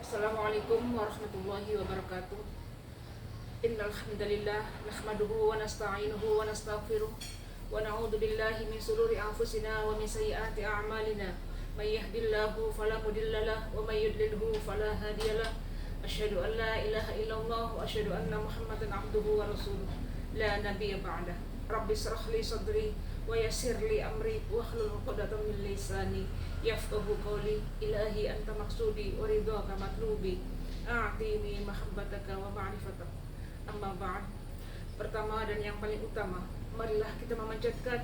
Assalamualaikum warahmatullahi wabarakatuh. Innal hamdalillah nahmaduhu wa nasta'inuhu wa nastaghfiruh wa na'udzu billahi min shururi anfusina wa min sayyiati a'malina. May yahdihillahu fala mudilla lahu wa may yudlilhu fala hadiyalah. Asyhadu an la ilaha illallah wa asyhadu anna Muhammadan abduhu wa rasuluh. La nabiyya ba'dah. Rabbi shrah li sadri wa yassir li amri wahlul 'uqdatam min lisani yafqahu qawli. Ilahi anta maqsudi wa ridhaka matlubi. A'tini mahabbataka wa ma'rifataka. Amma ba'd. Pertama dan yang paling utama, marilah kita memanjatkan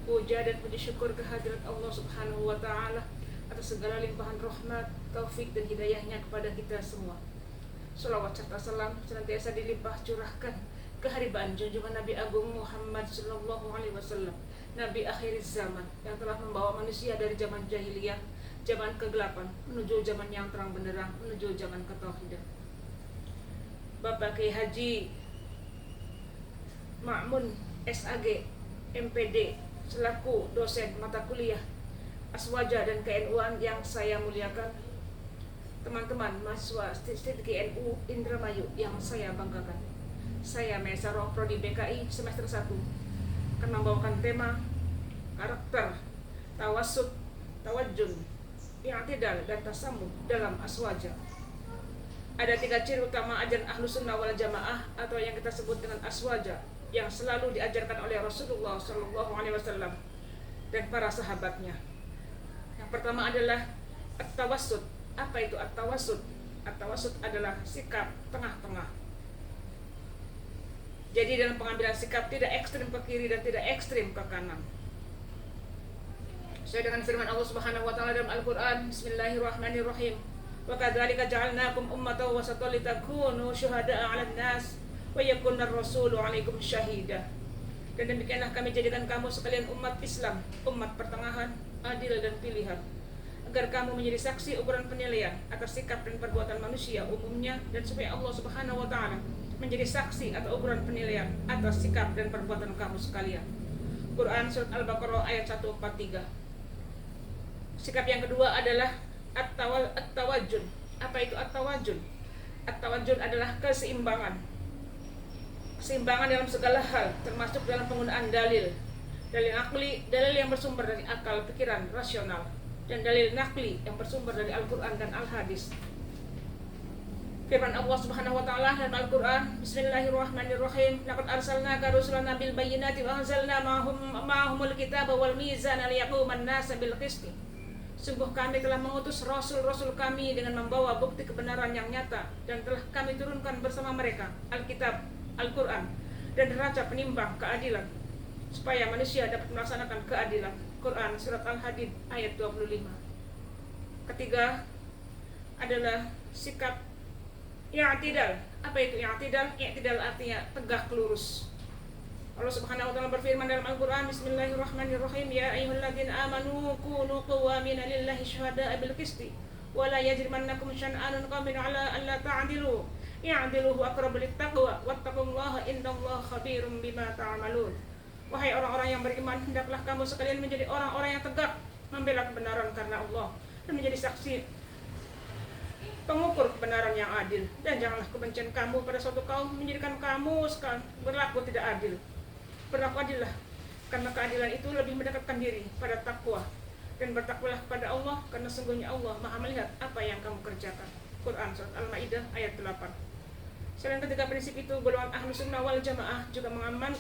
puja dan puji syukur kehadirat Allah Subhanahu wa taala atas segala limpahan rahmat, taufik dan hidayahnya kepada kita semua. Shalawat serta salam senantiasa dilimpah curahkan keharibaan junjungan Nabi Agung Muhammad sallallahu alaihi wasallam, Nabi akhir zaman yang telah membawa manusia dari zaman jahiliyah, zaman kegelapan menuju zaman yang terang benderang, menuju zaman ketauhidan. Bapak Kiai Haji Ma'mun SAG MPD selaku dosen mata kuliah Aswaja dan KNU-an yang saya muliakan, teman-teman mahasiswa STIK NU Indramayu yang saya banggakan. Saya Maesaro Prodi BKI semester 1 akan membawakan tema karakter, tawasud, tawajjun, i'tidal dan tasammuh dalam Aswaja. Ada 3 ciri utama ajaran Ahlus Sunnah wal Jamaah atau yang kita sebut dengan Aswaja yang selalu diajarkan oleh Rasulullah Shallallahu Alaihi Wasallam dan para sahabatnya. Yang pertama adalah at-tawassut. Apa itu at-tawassut? At-tawassut adalah sikap tengah-tengah. Jadi dalam pengambilan sikap tidak ekstrim ke kiri dan tidak ekstrim ke kanan. Sesuai dengan firman Allah Subhanahu wa taala dalam Al-Qur'an, Bismillahirrahmanirrahim. Wa kadzalika ja'alnakum ummatan wasatan litakunu syuhada'a 'alan nas wa yakuna ar-rasulu 'alaikum syahida. Dan demikianlah kami jadikan kamu sekalian umat Islam, umat pertengahan, adil dan pilihan, agar kamu menjadi saksi ukuran penilaian atas sikap dan perbuatan manusia umumnya, dan supaya Allah Subhanahu wa taala menjadi saksi atau ukuran penilaian atas sikap dan perbuatan kamu sekalian. Quran surat Al-Baqarah ayat 143. Sikap yang kedua adalah at-tawajjun. Apa itu at-tawajjun? At-tawajjun adalah keseimbangan. Keseimbangan dalam segala hal, termasuk dalam penggunaan dalil. Dalil akli, dalil yang bersumber dari akal, pikiran, rasional, dan dalil nakli yang bersumber dari Al-Quran dan Al-Hadis. Firman Allah Subhanahu wa taala dalam Al-Quran, Bismillahirrahmanirrahim. Laqad arsalnaka rusulana bil bayyinati wa anzalna ma'ahumul kitaba wal mizana liyaquman nas bil qisti. Sungguh kami telah mengutus rasul-rasul kami dengan membawa bukti kebenaran yang nyata, dan telah kami turunkan bersama mereka Alkitab, Al-Quran, dan neraca penimbang keadilan, supaya manusia dapat melaksanakan keadilan. Quran surat Al-Hadid ayat 25. Ketiga adalah sikap i'tidal. Apa itu i'tidal? I'tidal artinya tegak lurus. Allah Subhanahu wa taala berfirman dalam Al-Qur'an, Bismillahirrahmanirrahim, ya ayyuhalladzina amanu kunu qawwamina lillahi syuhada'a bil qisti wa la yajrimannakum syan'anun qaumin 'ala alla ta'dilu i'dilu huwa aqrabu littaqwa wattaqullaha innallaha khabirum bima ta'malun. Wahai orang-orang yang beriman, hendaklah kamu sekalian menjadi orang-orang yang tegak membela kebenaran karena Allah dan menjadi saksi pengukur kebenaran yang adil. Dan janganlah kebencian kamu pada suatu kaum menjadikan kamu berlaku tidak adil. Berlaku adillah, karena keadilan itu lebih mendekatkan diri pada takwa, dan bertakwalah kepada Allah, karena sungguhnya Allah Maha melihat apa yang kamu kerjakan. Quran surat Al-Maidah ayat 8. Selain ketiga prinsip itu, golongan Ahlus Sunnah wal Jamaah juga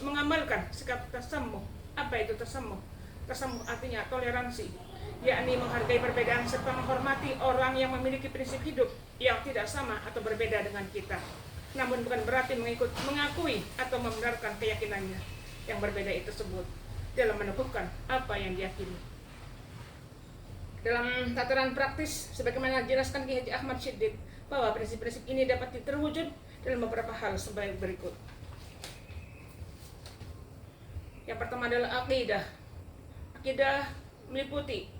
mengamalkan sikap tasammuh. Apa itu tasammuh? Tasammuh artinya toleransi, yakni menghargai perbedaan serta menghormati orang yang memiliki prinsip hidup yang tidak sama atau berbeda dengan kita. Namun bukan berarti mengakui atau membenarkan keyakinannya yang berbeda itu tersebut dalam meneguhkan apa yang diyakini. Dalam tataran praktis, sebagaimana dijelaskan Kiai Haji Ahmad Siddiq, bahwa prinsip-prinsip ini dapat terwujud dalam beberapa hal sebagai berikut. Yang pertama adalah akidah. Akidah meliputi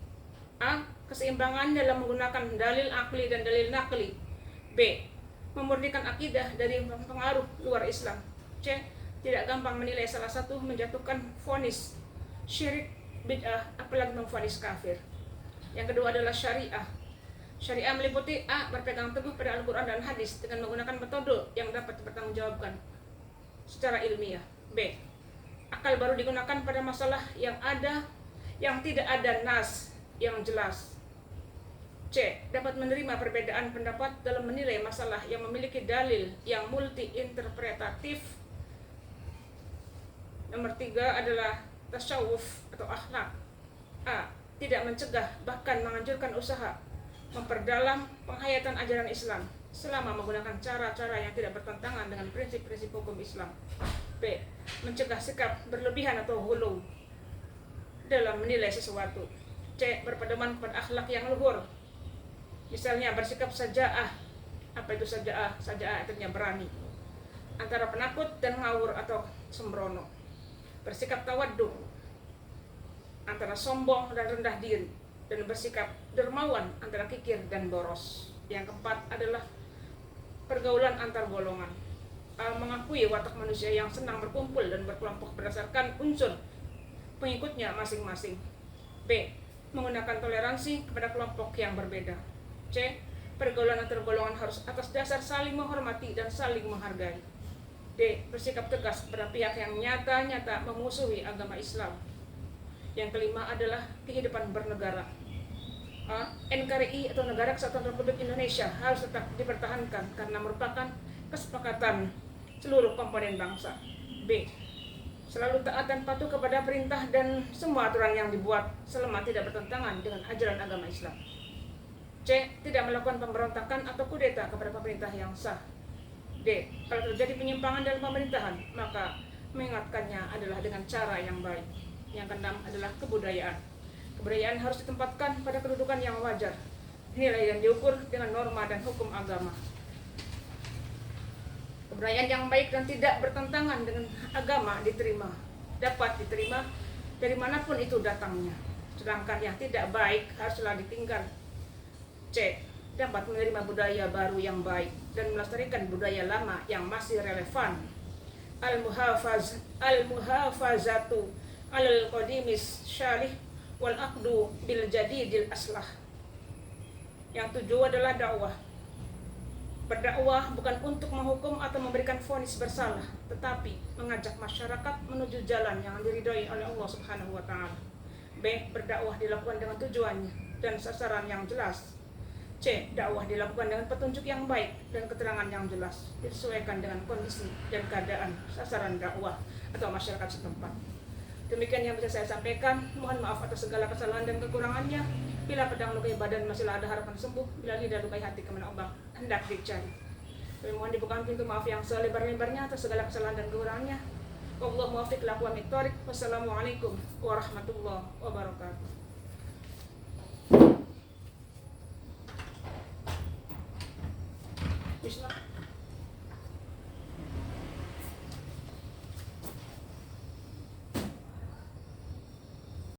A. Keseimbangan dalam menggunakan dalil akli dan dalil nakli. B. Memurnikan akidah dari pengaruh luar Islam. C. Tidak gampang menilai salah satu menjatuhkan vonis syirik, bid'ah, apalagi memvonis kafir. Yang kedua adalah syariah. Syariah meliputi A. Berpegang teguh pada Al-Quran dan hadis dengan menggunakan metode yang dapat dipertanggungjawabkan secara ilmiah. B. Akal baru digunakan pada masalah yang tidak ada nas yang jelas. C. Dapat menerima perbedaan pendapat dalam menilai masalah yang memiliki dalil yang multi-interpretatif. Nomor 3 adalah tasawuf atau akhlak. A. Tidak mencegah bahkan menganjurkan usaha memperdalam penghayatan ajaran Islam selama menggunakan cara-cara yang tidak bertentangan dengan prinsip-prinsip hukum Islam. B. Mencegah sikap berlebihan atau ghulu dalam menilai sesuatu. C. Berpedoman kepada akhlak yang luhur. Misalnya bersikap saja'ah. Apa itu saja'ah? Saja'ah artinya berani. Antara penakut dan ngawur atau sembrono. Bersikap tawaddu, antara sombong dan rendah diri. Dan bersikap dermawan antara kikir dan boros. Yang keempat adalah pergaulan antar golongan. A. Mengakui watak manusia yang senang berkumpul dan berkelompok berdasarkan unsur pengikutnya masing-masing. B. Menggunakan toleransi kepada kelompok yang berbeda. C. Pergaulan antar golongan harus atas dasar saling menghormati dan saling menghargai. D. Bersikap tegas kepada pihak yang nyata-nyata memusuhi agama Islam. Yang kelima adalah kehidupan bernegara. A. NKRI atau Negara Kesatuan Republik Indonesia harus tetap dipertahankan karena merupakan kesepakatan seluruh komponen bangsa. B. Selalu taat dan patuh kepada perintah dan semua aturan yang dibuat selama tidak bertentangan dengan ajaran agama Islam. C. Tidak melakukan pemberontakan atau kudeta kepada pemerintah yang sah. D. Kalau terjadi penyimpangan dalam pemerintahan, maka mengingatkannya adalah dengan cara yang baik. Yang keenam adalah kebudayaan. Kebudayaan harus ditempatkan pada kedudukan yang wajar, nilai yang diukur dengan norma dan hukum agama. Kebudayaan yang baik dan tidak bertentangan dengan agama dapat diterima dari manapun itu datangnya. Sedangkan yang tidak baik haruslah ditinggal. C. Dapat menerima budaya baru yang baik dan melestarikan budaya lama yang masih relevan. Al-muhafazatu alal qadimis syalih wal aqdu bil jadidil aslah. Yang 7 adalah dakwah. Berdakwah bukan untuk menghukum atau memberikan vonis bersalah, tetapi mengajak masyarakat menuju jalan yang diridhoi oleh Allah Subhanahu wa taala. B. Berdakwah dilakukan dengan tujuannya dan sasaran yang jelas. C. Dakwah dilakukan dengan petunjuk yang baik dan keterangan yang jelas, disesuaikan dengan kondisi dan keadaan sasaran dakwah atau masyarakat setempat. Demikian yang bisa saya sampaikan. Mohon maaf atas segala kesalahan dan kekurangannya. Bila pedang lukai badan masihlah ada harapan sembuh, bila lidah lukai hati kemana obang hendak dicari. Kami mohon dibukakan pintu maaf yang selebar-lebarnya atas segala kesalahan dan kekurangannya. Wallahu muwaffiq ila aqwamit thoriq. Wassalamualaikum warahmatullahi wabarakatuh. Bismillah.